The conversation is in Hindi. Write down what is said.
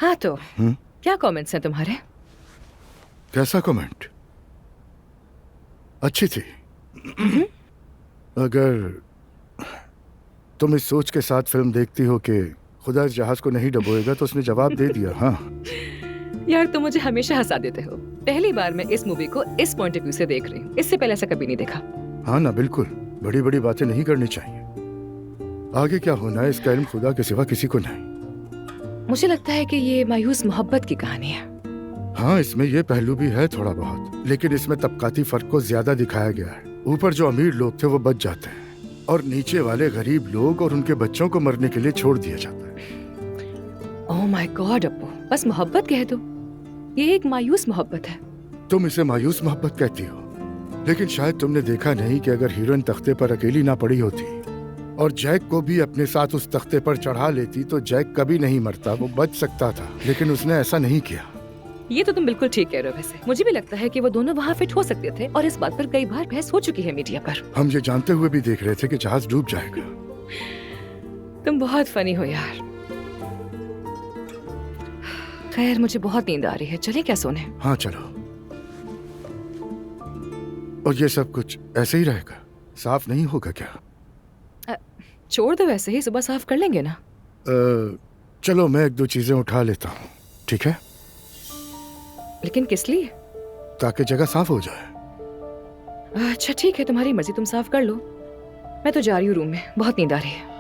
हाँ तो क्या कमेंट्स हैं तुम्हारे? कैसा कमेंट? अच्छी थी। अगर तुम इस सोच के साथ फिल्म देखती हो कि खुदा इस जहाज को नहीं डुबोएगा तो उसने जवाब दे दिया। हाँ यार तुम मुझे हमेशा हंसा देते हो। पहली बार मैं इस मूवी को इस पॉइंट ऑफ व्यू से देख रही हूँ। इससे पहले ऐसा कभी नहीं देखा। हाँ ना, बिल्कुल। बड़ी बड़ी बातें नहीं करनी चाहिए। आगे क्या होना है इसका इल्म खुदा के सिवा किसी को नहीं। मुझे लगता है कि ये मायूस मोहब्बत की कहानी है। हाँ, इसमें ये पहलू भी है थोड़ा बहुत, लेकिन इसमें तबकाती फर्क को ज्यादा दिखाया गया है। ऊपर जो अमीर लोग थे वो बच जाते हैं और नीचे वाले गरीब लोग और उनके बच्चों को मरने के लिए छोड़ दिया जाता है। ओह माय गॉड अप्पू, बस मोहब्बत कह दो। ये एक मायूस मोहब्बत है। तुम इसे मायूस मोहब्बत कहती हो, लेकिन शायद तुमने देखा नहीं कि अगर हीरोइन तख्ते पर अकेली ना पड़ी होती और जैक को भी अपने साथ उस तख्ते पर चढ़ा लेती तो जैक कभी नहीं मरता, वो बच सकता था, लेकिन उसने ऐसा नहीं किया। ये तो तुम बिल्कुल ठीक कह रहे हो। वैसे मुझे भी लगता है कि वो दोनों वहाँ फिट हो सकते थे और इस बात पर कई बार बहस हो चुकी है मीडिया पर। हम ये जानते हुए भी देख रहे थे कि जहाज डूब जाएगा। तुम बहुत फनी हो यार। खैर मुझे बहुत नींद आ रही है, चले क्या सोने? हाँ चलो। और ये सब कुछ ऐसे ही रहेगा, साफ नहीं होगा क्या? छोड़ दो, वैसे ही सुबह साफ कर लेंगे ना। चलो मैं एक दो चीजें उठा लेता हूँ, ठीक है? लेकिन किस लिए? ताकि जगह साफ हो जाए। अच्छा ठीक है, तुम्हारी मर्जी, तुम साफ कर लो। मैं तो जा रही हूँ रूम में, बहुत नींद आ रही है।